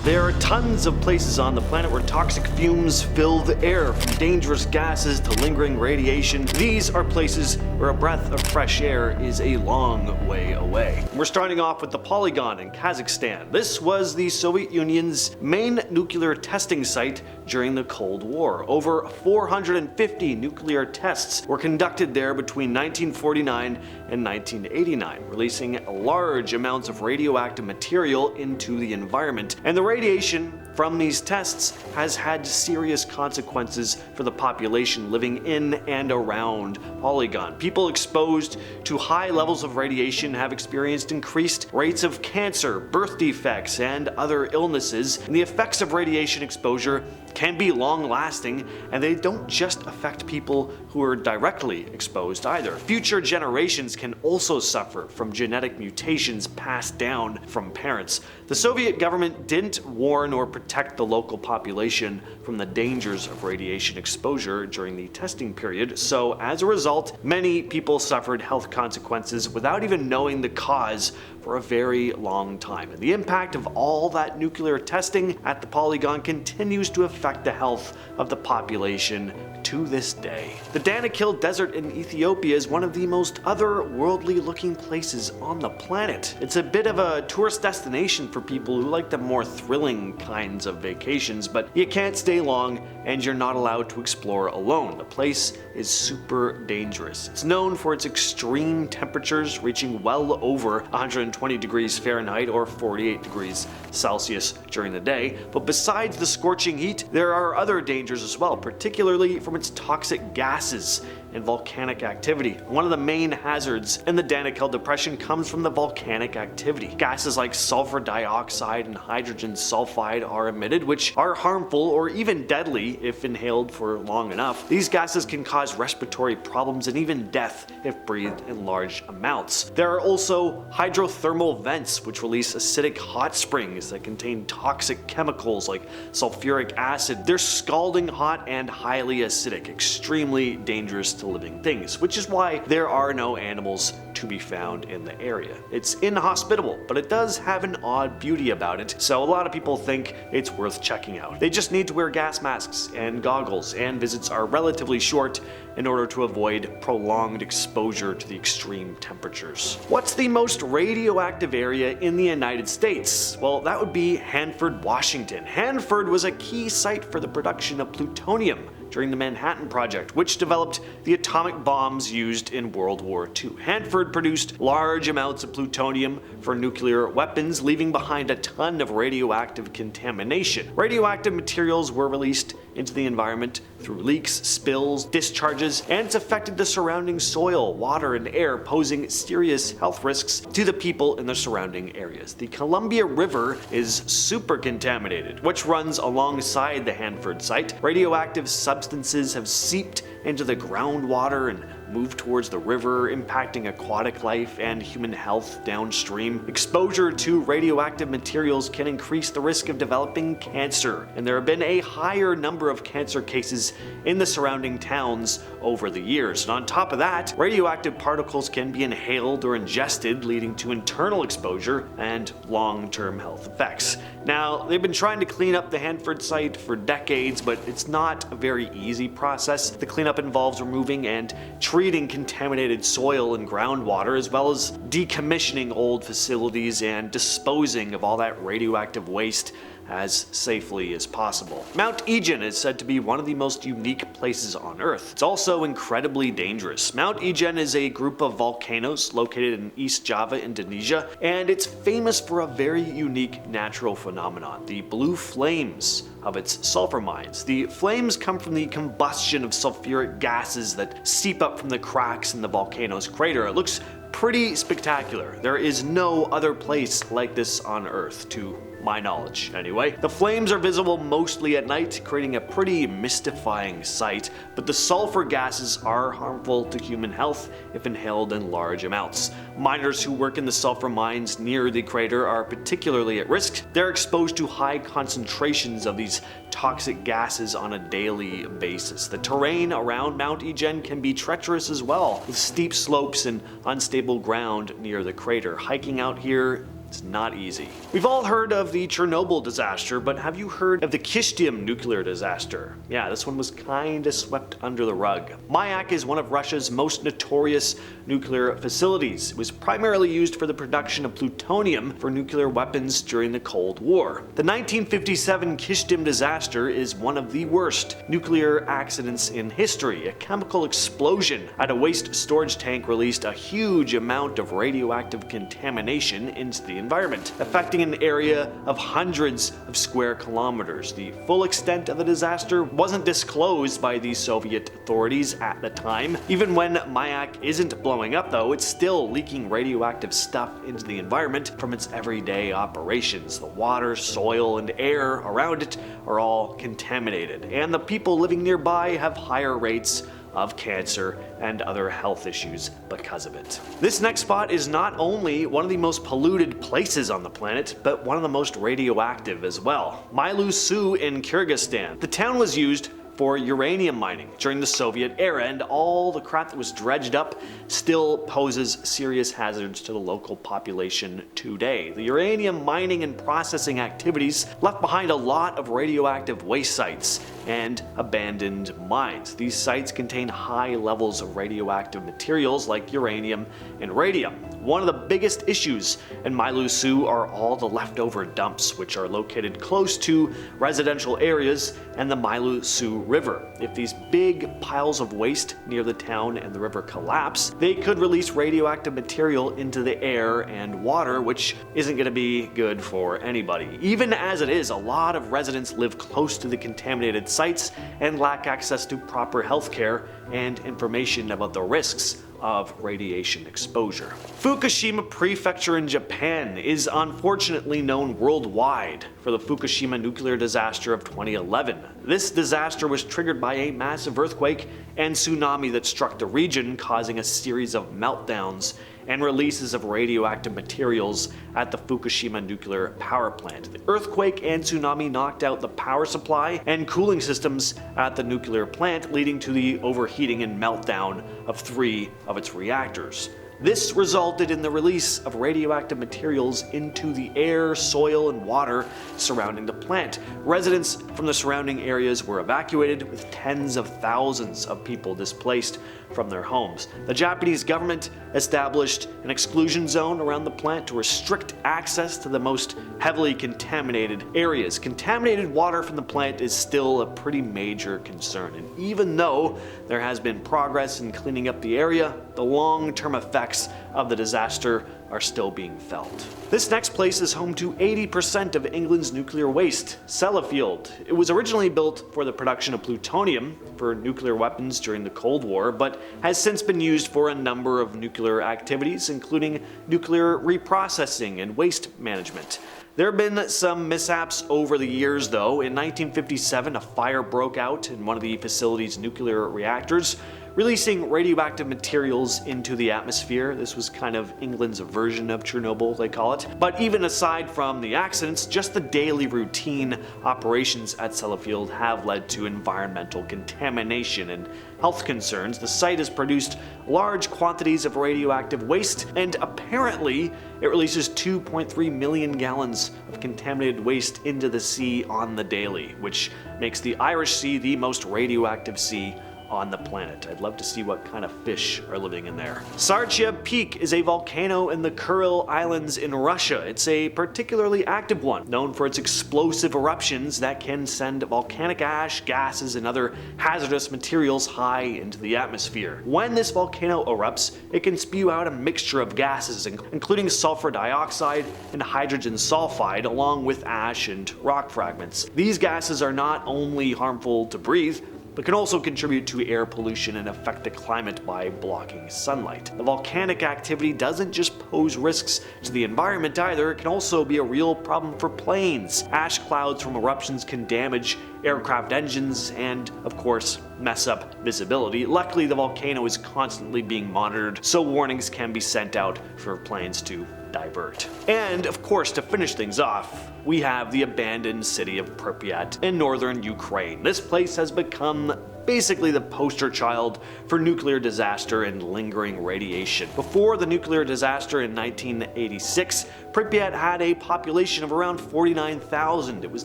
There are tons of places on the planet where toxic fumes fill the air, from dangerous gases to lingering radiation. These are places where a breath of fresh air is a long way away. We're starting off with the Polygon in Kazakhstan. This was the Soviet Union's main nuclear testing site during the Cold War. Over 450 nuclear tests were conducted there between 1949 and 1989, releasing large amounts of radioactive material into the environment. And the radiation from these tests has had serious consequences for the population living in and around Polygon. People exposed to high levels of radiation have experienced increased rates of cancer, birth defects, and other illnesses. And the effects of radiation exposure can be long-lasting, and they don't just affect people who are directly exposed either. Future generations can also suffer from genetic mutations passed down from parents. The Soviet government didn't warn or protect the local population from the dangers of radiation exposure during the testing period, so as a result, many people suffered health consequences without even knowing the cause for a very long time. And the impact of all that nuclear testing at the Polygon continues to affect the health of the population to this day. The Danakil Desert in Ethiopia is one of the most otherworldly looking places on the planet. It's a bit of a tourist destination for people who like the more thrilling kinds of vacations, but you can't stay long and you're not allowed to explore alone. The place is super dangerous. It's known for its extreme temperatures reaching well over 120 degrees Fahrenheit or 48 degrees Celsius during the day. But besides the scorching heat, there are other dangers as well, particularly from its toxic gases and volcanic activity. One of the main hazards in the Danakil Depression comes from the volcanic activity. Gases like sulfur dioxide and hydrogen sulfide are emitted, which are harmful or even deadly if inhaled for long enough. These gases can cause respiratory problems and even death if breathed in large amounts. There are also hydrothermal vents which release acidic hot springs that contain toxic chemicals like sulfuric acid. They're scalding hot and highly acidic, extremely dangerous to living things, which is why there are no animals to be found in the area. It's inhospitable, but it does have an odd beauty about it, so a lot of people think it's worth checking out. They just need to wear gas masks and goggles, and visits are relatively short in order to avoid prolonged exposure to the extreme temperatures. What's the most radioactive area in the United States? Well, that would be Hanford, Washington. Hanford was a key site for the production of plutonium during the Manhattan Project, which developed the atomic bombs used in World War II. Hanford produced large amounts of plutonium for nuclear weapons, leaving behind a ton of radioactive contamination. Radioactive materials were released into the environment through leaks, spills, discharges, and it's affected the surrounding soil, water, and air, posing serious health risks to the people in the surrounding areas. The Columbia River is super contaminated, which runs alongside the Hanford site. Radioactive substances have seeped into the groundwater and moved towards the river, impacting aquatic life and human health downstream. Exposure to radioactive materials can increase the risk of developing cancer, and there have been a higher number of cancer cases in the surrounding towns over the years. And on top of that, radioactive particles can be inhaled or ingested, leading to internal exposure and long-term health effects. Now, they've been trying to clean up the Hanford site for decades, but it's not a very easy process. The cleanup involves removing and treating contaminated soil and groundwater, as well as decommissioning old facilities and disposing of all that radioactive waste as safely as possible. Mount Ijen is said to be one of the most unique places on Earth. It's also incredibly dangerous. Mount Ijen is a group of volcanoes located in East Java, Indonesia, and it's famous for a very unique natural phenomenon, the blue flames of its sulfur mines. The flames come from the combustion of sulfuric gases that seep up from the cracks in the volcano's crater. It looks pretty spectacular. There is no other place like this on Earth, to my knowledge anyway. The flames are visible mostly at night, creating a pretty mystifying sight, but the sulfur gases are harmful to human health if inhaled in large amounts. Miners who work in the sulfur mines near the crater are particularly at risk. They're exposed to high concentrations of these toxic gases on a daily basis. The terrain around Mount Ijen can be treacherous as well, with steep slopes and unstable ground near the crater. Hiking out here It's not easy. We've all heard of the Chernobyl disaster, but have you heard of the Kyshtym nuclear disaster? Yeah, this one was kinda swept under the rug. Mayak is one of Russia's most notorious nuclear facilities. It was primarily used for the production of plutonium for nuclear weapons during the Cold War. The 1957 Kyshtym disaster is one of the worst nuclear accidents in history. A chemical explosion at a waste storage tank released a huge amount of radioactive contamination into the environment, affecting an area of hundreds of square kilometers. The full extent of the disaster wasn't disclosed by the Soviet authorities at the time. Even when Mayak isn't blowing up though, it's still leaking radioactive stuff into the environment from its everyday operations. The water, soil, and air around it are all contaminated, and the people living nearby have higher rates of cancer and other health issues because of it. This next spot is not only one of the most polluted places on the planet, but one of the most radioactive as well. Mailuu-Suu in Kyrgyzstan. The town was used for uranium mining during the Soviet era, and all the crap that was dredged up still poses serious hazards to the local population today. The uranium mining and processing activities left behind a lot of radioactive waste sites and abandoned mines. These sites contain high levels of radioactive materials like uranium and radium. One of the biggest issues in Mailuu-Suu are all the leftover dumps, which are located close to residential areas and the Mailuu-Suu River. If these big piles of waste near the town and the river collapse, they could release radioactive material into the air and water, which isn't going to be good for anybody. Even as it is, a lot of residents live close to the contaminated sites and lack access to proper healthcare and information about the risks of radiation exposure. Fukushima Prefecture in Japan is unfortunately known worldwide for the Fukushima nuclear disaster of 2011. This disaster was triggered by a massive earthquake and tsunami that struck the region, causing a series of meltdowns and releases of radioactive materials at the Fukushima nuclear power plant. The earthquake and tsunami knocked out the power supply and cooling systems at the nuclear plant, leading to the overheating and meltdown of 3 of its reactors. This resulted in the release of radioactive materials into the air, soil, and water surrounding the plant. Residents from the surrounding areas were evacuated, with tens of thousands of people displaced from their homes. The Japanese government established an exclusion zone around the plant to restrict access to the most heavily contaminated areas. Contaminated water from the plant is still a pretty major concern, and even though there has been progress in cleaning up the area, the long-term effects of the disaster are still being felt. This next place is home to 80% of England's nuclear waste, Sellafield. It was originally built for the production of plutonium for nuclear weapons during the Cold War, but has since been used for a number of nuclear activities, including nuclear reprocessing and waste management. There have been some mishaps over the years though. In 1957, a fire broke out in one of the facility's nuclear reactors, releasing radioactive materials into the atmosphere. This was kind of England's version of Chernobyl, they call it. But even aside from the accidents, just the daily routine operations at Sellafield have led to environmental contamination and health concerns. The site has produced large quantities of radioactive waste, and apparently it releases 2.3 million gallons of contaminated waste into the sea on the daily, which makes the Irish Sea the most radioactive sea on the planet. I'd love to see what kind of fish are living in there. Sarychev Peak is a volcano in the Kuril Islands in Russia. It's a particularly active one, known for its explosive eruptions that can send volcanic ash, gases, and other hazardous materials high into the atmosphere. When this volcano erupts, it can spew out a mixture of gases, including sulfur dioxide and hydrogen sulfide, along with ash and rock fragments. These gases are not only harmful to breathe, but can also contribute to air pollution and affect the climate by blocking sunlight. The volcanic activity doesn't just pose risks to the environment either, it can also be a real problem for planes. Ash clouds from eruptions can damage aircraft engines and, of course, mess up visibility. Luckily, the volcano is constantly being monitored, so warnings can be sent out for planes to divert. And of course, to finish things off, we have the abandoned city of Pripyat in northern Ukraine. This place has become basically the poster child for nuclear disaster and lingering radiation. Before the nuclear disaster in 1986, Pripyat had a population of around 49,000. It was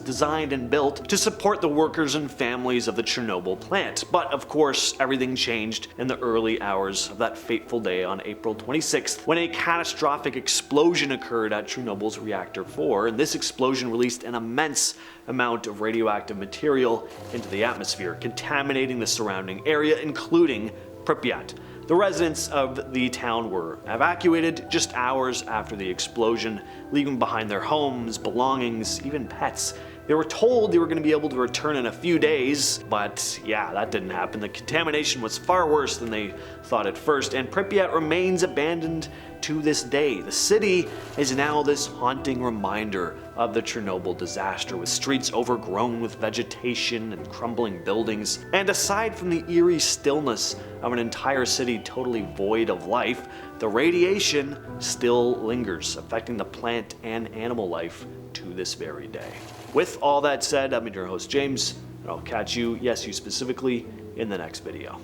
designed and built to support the workers and families of the Chernobyl plant. But of course, everything changed in the early hours of that fateful day on April 26th, when a catastrophic explosion occurred at Chernobyl's reactor 4, and this explosion released an immense amount of radioactive material into the atmosphere, contaminating the surrounding area, including Pripyat. The residents of the town were evacuated just hours after the explosion, leaving behind their homes, belongings, even pets. They were told they were going to be able to return in a few days, but yeah, that didn't happen. The contamination was far worse than they thought at first, and Pripyat remains abandoned to this day. The city is now this haunting reminder of the Chernobyl disaster, with streets overgrown with vegetation and crumbling buildings. And aside from the eerie stillness of an entire city totally void of life, the radiation still lingers, affecting the plant and animal life to this very day. With all that said, I'm your host James, and I'll catch you, yes you specifically, in the next video.